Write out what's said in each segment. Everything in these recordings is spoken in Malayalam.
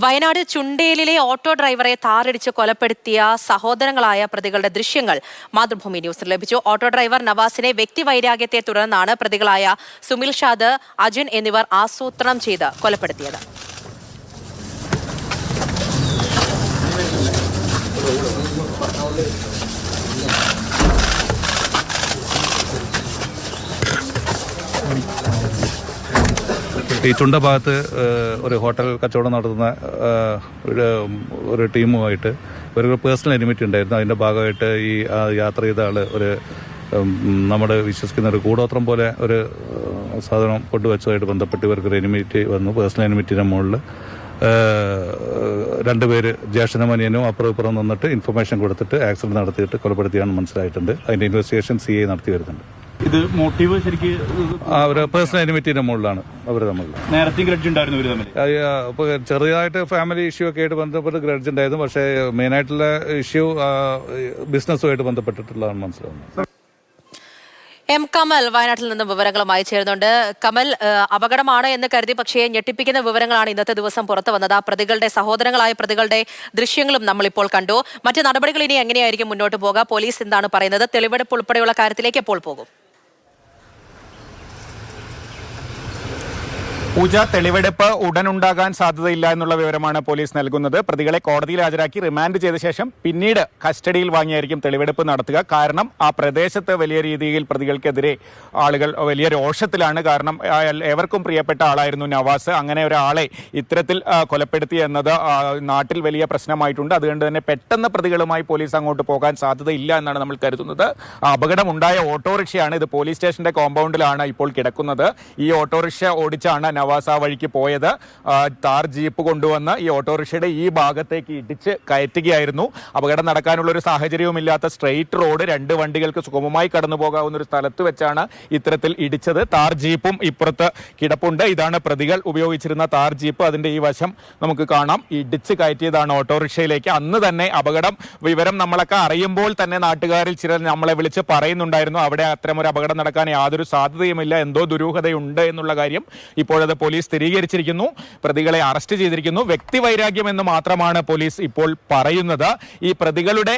വയനാട് ചുണ്ടേലിലെ ഓട്ടോ ഡ്രൈവറെ താറടിച്ച് കൊലപ്പെടുത്തിയ സഹോദരങ്ങളായ പ്രതികളുടെ ദൃശ്യങ്ങൾ മാതൃഭൂമി ന്യൂസിൽ ലഭിച്ചു. ഓട്ടോ ഡ്രൈവർ നവാസിനെ വ്യക്തിവൈരാഗ്യത്തെ തുടർന്നാണ് പ്രതികളായ സുമിൽ ഷാദ്, അജുൻ എന്നിവർ ആസൂത്രണം ചെയ്ത് കൊലപ്പെടുത്തിയത്. ഈ ചുണ്ട ഭാഗത്ത് ഒരു ഹോട്ടൽ കച്ചവടം നടത്തുന്ന ഒരു ടീമുമായിട്ട് ഒരു പേഴ്സണൽ എനിമിറ്റി ഉണ്ടായിരുന്നു. അതിൻ്റെ ഭാഗമായിട്ട് ഈ യാത്ര ചെയ്ത ആൾ ഒരു നമ്മുടെ വിശ്വസിക്കുന്ന ഒരു കൂടോത്രം പോലെ ഒരു സാധനം കൊണ്ടുവച്ചതായിട്ട് ബന്ധപ്പെട്ട് ഇവർക്കൊരു എനിമിറ്റി വന്നു. പേഴ്സണൽ എനിമിറ്റിയുടെ മുകളിൽ രണ്ടുപേര് ജ്യേഷ്ഠനമനിയനും അപ്പുറം നിന്നിട്ട് ഇൻഫർമേഷൻ കൊടുത്തിട്ട് ആക്സിഡന്റ് നടത്തിയിട്ട് കൊലപ്പെടുത്തിയാണെന്ന് മനസ്സിലായിട്ടുണ്ട്. അതിന്റെ ഇൻവെസ്റ്റിഗേഷൻ CI നടത്തി വരുന്നുണ്ട്. ഇത് മോട്ടീവ് ശരിക്കും അവര് പേഴ്സണൽ എനിമിറ്റിന്റെ മുകളിലാണ് അവർ തമ്മിൽ. നേരത്തെ ഗ്രഡ്ജ് ഉണ്ടായിരുന്നു ഇവർ തമ്മിൽ. ഇപ്പൊ ചെറിയതായിട്ട് ഫാമിലി ഇഷ്യൂ ഒക്കെ ആയിട്ട് ബന്ധപ്പെട്ട് ഗ്രഡ്ജ് ഉണ്ടായിരുന്നു. പക്ഷേ മെയിനായിട്ടുള്ള ഇഷ്യൂ ബിസിനസ്സുമായിട്ട് ബന്ധപ്പെട്ടിട്ടുള്ളതാണ് മനസ്സിലാവുന്നത്. M. കമൽ വയനാട്ടിൽ നിന്നും വിവരങ്ങളുമായി ചേരുന്നുണ്ട്. കമൽ, അപകടമാണ് എന്ന് കരുതി പക്ഷേ ഞെട്ടിപ്പിക്കുന്ന വിവരങ്ങളാണ് ഇന്നത്തെ ദിവസം പുറത്തു വന്നത്. പ്രതികളുടെ സഹോദരങ്ങളായ പ്രതികളുടെ ദൃശ്യങ്ങളും നമ്മളിപ്പോൾ കണ്ടു. മറ്റ് നടപടികൾ ഇനി എങ്ങനെയായിരിക്കും മുന്നോട്ട് പോകുക? പോലീസ് എന്താണ് പറയുന്നത്? തെളിവെടുപ്പ് ഉൾപ്പെടെയുള്ള കാര്യത്തിലേക്ക് എപ്പോൾ പോകും? പൂജ, തെളിവെടുപ്പ് ഉടനുണ്ടാകാൻ സാധ്യതയില്ല എന്നുള്ള വിവരമാണ് പോലീസ് നൽകുന്നത്. പ്രതികളെ കോടതിയിൽ ഹാജരാക്കി റിമാൻഡ് ചെയ്ത ശേഷം പിന്നീട് കസ്റ്റഡിയിൽ വാങ്ങിയായിരിക്കും തെളിവെടുപ്പ് നടത്തുക. കാരണം ആ പ്രദേശത്ത് വലിയ രീതിയിൽ പ്രതികൾക്കെതിരെ ആളുകൾ വലിയ രോഷത്തിലാണ്. കാരണം ഏവർക്കും പ്രിയപ്പെട്ട ആളായിരുന്നു നവാസ്. അങ്ങനെ ഒരാളെ ഇത്തരത്തിൽ കൊലപ്പെടുത്തി എന്നത് നാട്ടിൽ വലിയ പ്രശ്നമായിട്ടുണ്ട്. അതുകൊണ്ട് തന്നെ പെട്ടെന്ന് പ്രതികളുമായി പോലീസ് അങ്ങോട്ട് പോകാൻ സാധ്യതയില്ല എന്നാണ് നമ്മൾ കരുതുന്നത്. അപകടമുണ്ടായ ഓട്ടോറിക്ഷയാണ്. ഇത് പോലീസ് സ്റ്റേഷന്റെ കോമ്പൗണ്ടിലാണ് ഇപ്പോൾ കിടക്കുന്നത്. ഈ ഓട്ടോറിക്ഷ ഓടിച്ചാണ് നവാസ് ആ വഴിക്ക് പോയത്. താർ ജീപ്പ് കൊണ്ടുവന്ന് ഈ ഓട്ടോറിക്ഷയുടെ ഈ ഭാഗത്തേക്ക് ഇടിച്ച് കയറ്റുകയായിരുന്നു. അപകടം നടക്കാനുള്ള ഒരു സാഹചര്യവുമില്ലാത്ത സ്ട്രെയിറ്റ് റോഡ്, രണ്ട് വണ്ടികൾക്ക് സുഗമമായി കടന്നു പോകാവുന്ന ഒരു സ്ഥലത്ത് വെച്ചാണ് ഇത്തരത്തിൽ ഇടിച്ചത്. താർ ജീപ്പും ഇപ്പുറത്ത് കിടപ്പുണ്ട്. ഇതാണ് പ്രതികൾ ഉപയോഗിച്ചിരുന്ന താർ ജീപ്പ്. അതിന്റെ ഈ വശം നമുക്ക് കാണാം. ഇടിച്ച് കയറ്റിയതാണ് ഓട്ടോറിക്ഷയിലേക്ക്. അന്ന് തന്നെ അപകടം വിവരം നമ്മളൊക്കെ അറിയുമ്പോൾ തന്നെ നാട്ടുകാരിൽ ചിലർ നമ്മളെ വിളിച്ച് പറയുന്നുണ്ടായിരുന്നു, അവിടെ അത്തരമൊരു അപകടം നടക്കാൻ യാതൊരു സാധ്യതയുമില്ല, എന്തോ ദുരൂഹതയുണ്ട് എന്നുള്ള കാര്യം. ഇപ്പോഴത് പോലീസ് സ്ഥിരീകരിച്ചിരിക്കുന്നു. പ്രതികളെ അറസ്റ്റ് ചെയ്തിരിക്കുന്നു. വ്യക്തിവൈരാഗ്യം എന്ന് മാത്രമാണ് പോലീസ് ഇപ്പോൾ പറയുന്നത്. ഈ പ്രതികളുടെ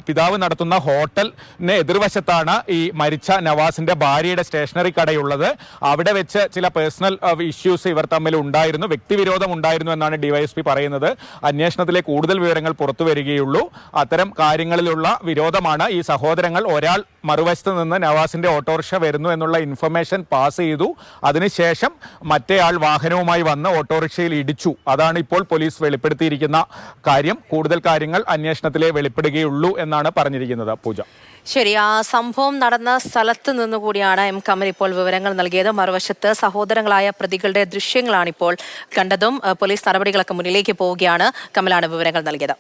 പിതാവ് നടത്തുന്ന ഹോട്ടലിന് എതിർവശത്താണ് ഈ മരിച്ച നവാസിന്റെ ഭാര്യയുടെ സ്റ്റേഷനറി കടയുള്ളത്. അവിടെ വെച്ച് ചില പേഴ്സണൽ ഇഷ്യൂസ് ഇവർ തമ്മിൽ ഉണ്ടായിരുന്നു, വ്യക്തിവിരോധം ഉണ്ടായിരുന്നു എന്നാണ് ഡിവൈഎസ്പി പറയുന്നത്. അന്വേഷണത്തിലെ കൂടുതൽ വിവരങ്ങൾ പുറത്തു വരികയുള്ളൂ. അത്തരം കാര്യങ്ങളിലുള്ള വിരോധമാണ്. ഈ സഹോദരങ്ങൾ ഒരാൾ മറുവശത്ത് നിന്ന് നവാസിന്റെ ഓട്ടോറിക്ഷ വരുന്നു എന്നുള്ള ഇൻഫർമേഷൻ പാസ് ചെയ്തു. അതിനുശേഷം മറ്റേയാൾ വാഹനവുമായി വന്ന് ഓട്ടോറിക്ഷയിൽ ഇടിച്ചു. അതാണ് ഇപ്പോൾ പോലീസ് വെളിപ്പെടുത്തിയിരിക്കുന്ന കാര്യം. കൂടുതൽ കാര്യങ്ങൾ അന്വേഷണത്തിലെ വെളിപ്പെടുകയുള്ളൂ എന്നാണ് പറഞ്ഞിരിക്കുന്നത്. പൂജ, ശരി. ആ സംഭവം നടന്ന സ്ഥലത്ത് നിന്നുകൂടിയാണ് M. കമൽ ഇപ്പോൾ വിവരങ്ങൾ നൽകിയത്. മറുവശത്ത് സഹോദരങ്ങളായ പ്രതികളുടെ ദൃശ്യങ്ങളാണ് ഇപ്പോൾ കണ്ടതും. പോലീസ് നടപടികളൊക്കെ മുന്നിലേക്ക് പോവുകയാണ്. കമലാണ് വിവരങ്ങൾ നൽകിയത്.